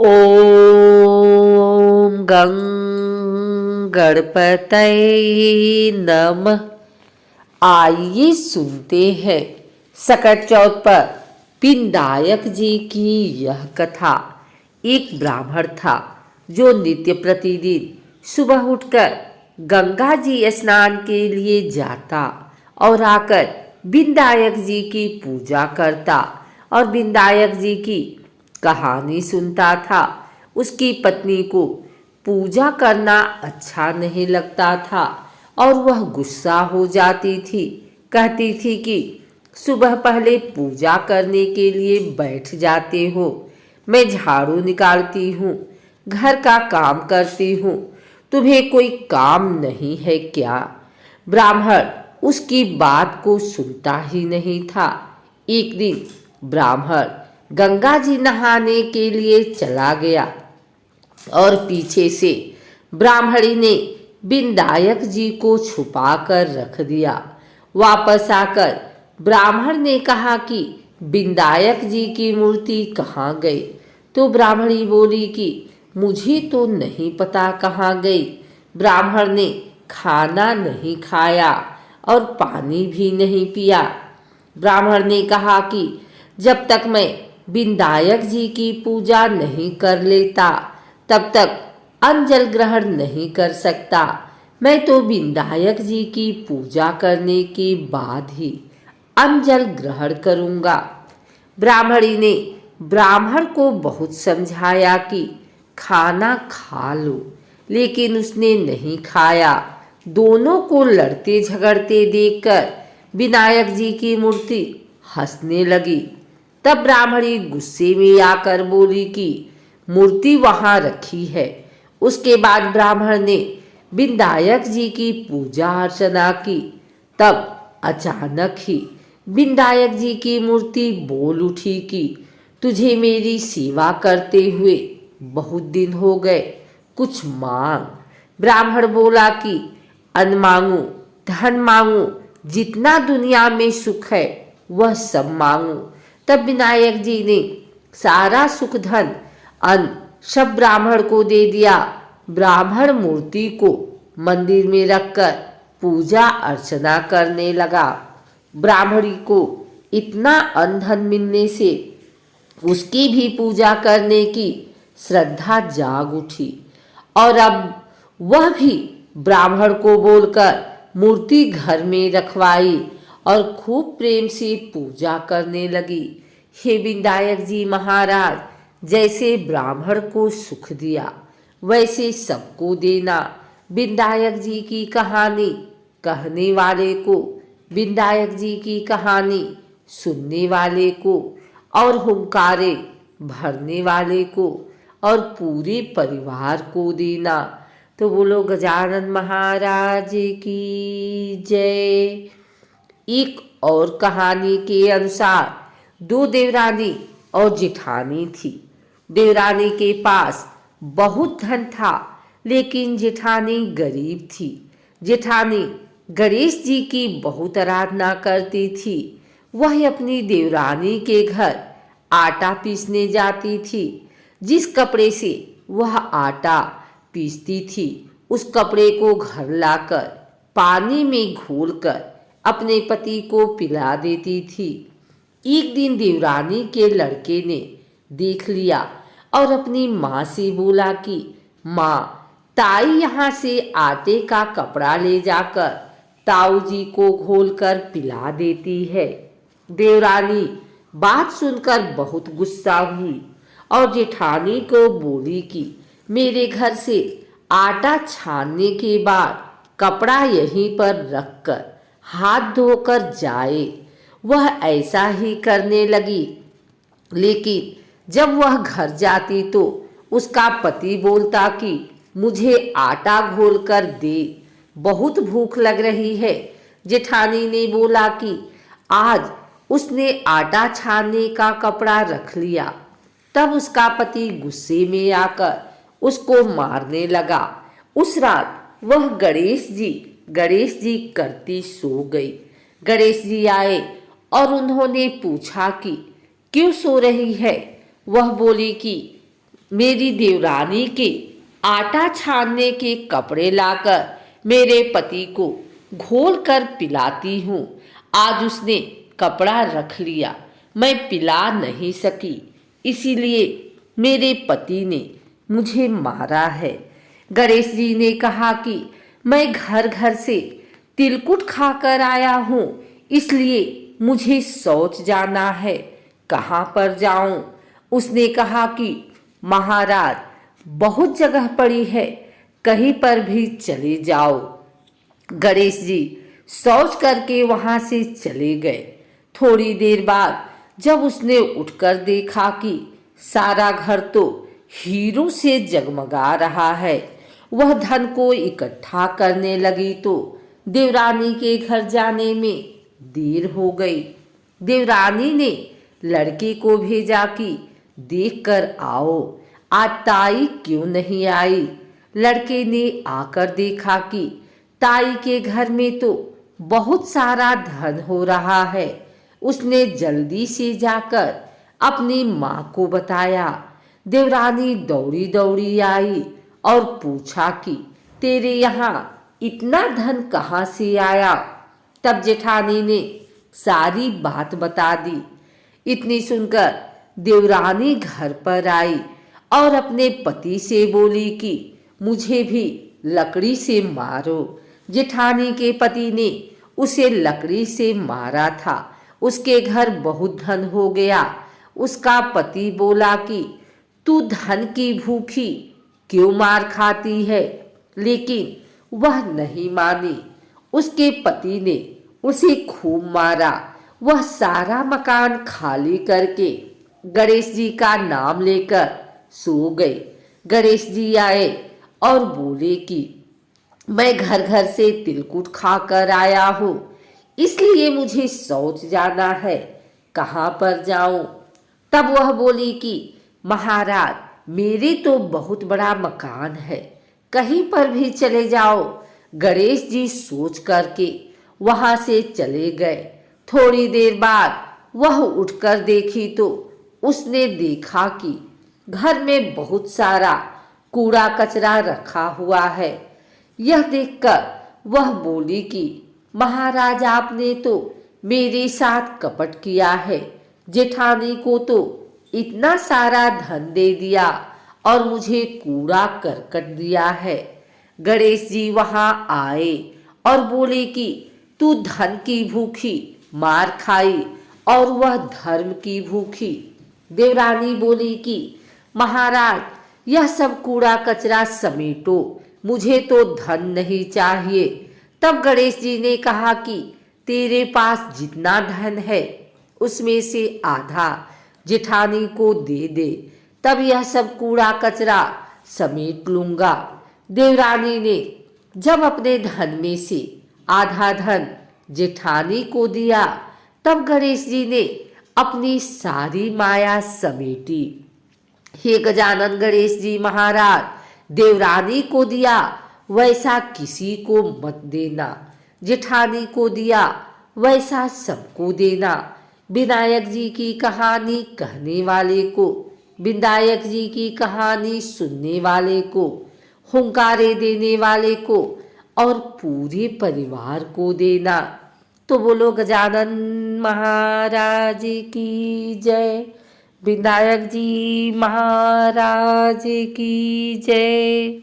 ओम गं गणपतये नमः। आइए सुनते हैं सकट चौथ पर विनायक जी की यह कथा। एक ब्राह्मण था जो नित्य प्रतिदिन सुबह उठकर गंगा जी स्नान के लिए जाता और आकर विनायक जी की पूजा करता और विनायक जी की कहानी सुनता था। उसकी पत्नी को पूजा करना अच्छा नहीं लगता था और वह गुस्सा हो जाती थी। कहती थी कि सुबह पहले पूजा करने के लिए बैठ जाते हो, मैं झाड़ू निकालती हूँ, घर का काम करती हूँ, तुम्हें कोई काम नहीं है क्या? ब्राह्मण उसकी बात को सुनता ही नहीं था। एक दिन ब्राह्मण गंगा जी नहाने के लिए चला गया और पीछे से ब्राह्मणी ने विनायक जी को छुपा कर रख दिया। वापस आकर ब्राह्मण ने कहा कि विनायक जी की मूर्ति कहाँ गई? तो ब्राह्मणी बोली कि मुझे तो नहीं पता कहाँ गई। ब्राह्मण ने खाना नहीं खाया और पानी भी नहीं पिया। ब्राह्मण ने कहा कि जब तक मैं विनायक जी की पूजा नहीं कर लेता तब तक अन्न जल ग्रहण नहीं कर सकता। मैं तो विनायक जी की पूजा करने के बाद ही अन्न जल ग्रहण करूंगा। ब्राह्मणी ने ब्राह्मण को बहुत समझाया कि खाना खा लो, लेकिन उसने नहीं खाया। दोनों को लड़ते झगड़ते देखकर विनायक जी की मूर्ति हंसने लगी। तब ब्राह्मणी गुस्से में आकर बोली कि मूर्ति वहां रखी है। उसके बाद ब्राह्मण ने विनायक जी की पूजा अर्चना की। तब अचानक ही विनायक जी की मूर्ति बोल उठी कि तुझे मेरी सेवा करते हुए बहुत दिन हो गए, कुछ मांग। ब्राह्मण बोला कि अन्न मांगू, धन मांगू, जितना दुनिया में सुख है वह सब मांगू। तब विनायक जी ने सारा सुख धन अन्न सब ब्राह्मण को दे दिया। ब्राह्मण मूर्ति को मंदिर में रखकर पूजा अर्चना करने लगा। ब्राह्मणी को इतना अन्न धन मिलने से उसकी भी पूजा करने की श्रद्धा जाग उठी और अब वह भी ब्राह्मण को बोलकर मूर्ति घर में रखवाई और खूब प्रेम से पूजा करने लगी। हे विनायक जी महाराज, जैसे ब्राह्मण को सुख दिया वैसे सबको देना। विनायक जी की कहानी कहने वाले को, विनायक जी की कहानी सुनने वाले को और हुंकारे भरने वाले को और पूरे परिवार को देना। तो बोलो गजानन महाराज की जय। एक और कहानी के अनुसार दो देवरानी और जेठानी थी। देवरानी के पास बहुत धन था, लेकिन जेठानी गरीब थी। जेठानी गणेश जी की बहुत आराधना करती थी। वह अपनी देवरानी के घर आटा पीसने जाती थी। जिस कपड़े से वह आटा पीसती थी उस कपड़े को घर लाकर पानी में घोलकर अपने पति को पिला देती थी। एक दिन देवरानी के लड़के ने देख लिया और अपनी माँ से बोला कि माँ, ताई यहाँ से आटे का कपड़ा ले जाकर ताऊ जी को घोलकर पिला देती है। देवरानी बात सुनकर बहुत गुस्सा हुई और जेठानी को बोली कि मेरे घर से आटा छानने के बाद कपड़ा यहीं पर रखकर हाथ धोकर जाए। वह ऐसा ही करने लगी, लेकिन जब वह घर जाती तो उसका पति बोलता कि मुझे आटा घोलकर दे, बहुत भूख लग रही है। जेठानी ने बोला कि आज उसने आटा छानने का कपड़ा रख लिया। तब उसका पति गुस्से में आकर उसको मारने लगा। उस रात वह गणेश जी करती सो गई। गणेश जी आए और उन्होंने पूछा कि क्यों सो रही है? वह बोली कि मेरी देवरानी के आटा छानने के कपड़े लाकर मेरे पति को घोल कर पिलाती हूँ। आज उसने कपड़ा रख लिया, मैं पिला नहीं सकी, इसीलिए मेरे पति ने मुझे मारा है। गणेश जी ने कहा कि मैं घर घर से तिलकुट खाकर आया हूँ, इसलिए मुझे शौच जाना है, कहाँ पर जाऊं? उसने कहा कि महाराज, बहुत जगह पड़ी है, कहीं पर भी चले जाओ। गणेश जी शौच करके वहां से चले गए। थोड़ी देर बाद जब उसने उठकर देखा कि सारा घर तो हीरों से जगमगा रहा है, वह धन को इकट्ठा करने लगी तो देवरानी के घर जाने में देर हो गई। देवरानी ने लड़के को भेजा कि देख कर आओ, आज ताई क्यों नहीं आई। लड़के ने आकर देखा कि ताई के घर में तो बहुत सारा धन हो रहा है। उसने जल्दी से जाकर अपनी माँ को बताया। देवरानी दौड़ी दौड़ी आई और पूछा कि तेरे यहाँ इतना धन कहाँ से आया। तब जेठानी ने सारी बात बता दी। इतनी सुनकर देवरानी घर पर आई और अपने पति से बोली कि मुझे भी लकड़ी से मारो। जेठानी के पति ने उसे लकड़ी से मारा था। उसके घर बहुत धन हो गया। उसका पति बोला कि तू धन की भूखी क्यों मार खाती है, लेकिन वह नहीं मानी। उसके पति ने उसे खूब मारा। वह सारा मकान खाली करके गणेश जी का नाम लेकर सो गई। गणेश जी आए और बोले कि मैं घर घर से तिलकुट खाकर आया हूँ, इसलिए मुझे शौच जाना है, कहाँ पर जाऊं? तब वह बोली कि महाराज, मेरे तो बहुत बड़ा मकान है, कहीं पर भी चले जाओ। गणेश जी सोच करके वहां से चले गए। थोड़ी देर बाद वह उठकर देखी तो उसने देखा कि घर में बहुत सारा कूड़ा कचरा रखा हुआ है। यह देखकर वह बोली कि महाराज, आपने तो मेरे साथ कपट किया है। जेठानी को तो इतना सारा धन दे दिया और मुझे कूड़ा करकट दिया है। गणेश जी वहां आए और बोले कि तू धन की भूखी मार खाई और वह धर्म की भूखी। देवरानी बोली कि महाराज, यह सब कूड़ा कचरा समेटो, मुझे तो धन नहीं चाहिए। तब गणेश जी ने कहा कि तेरे पास जितना धन है उसमें से आधा जेठानी को दे दे, तब यह सब कूड़ा कचरा समेट लूंगा। देवरानी ने जब अपने धन में से आधा धन जेठानी को दिया, तब गणेश जी ने अपनी सारी माया समेटी। हे गजानन गणेश जी महाराज, देवरानी को दिया वैसा किसी को मत देना, जेठानी को दिया वैसा सबको देना। विनायक जी की कहानी कहने वाले को, विनायक जी की कहानी सुनने वाले को, हुंकारे देने वाले को और पूरे परिवार को देना। तो बोलो गजानन महाराज की जय, विनायक जी महाराज की जय।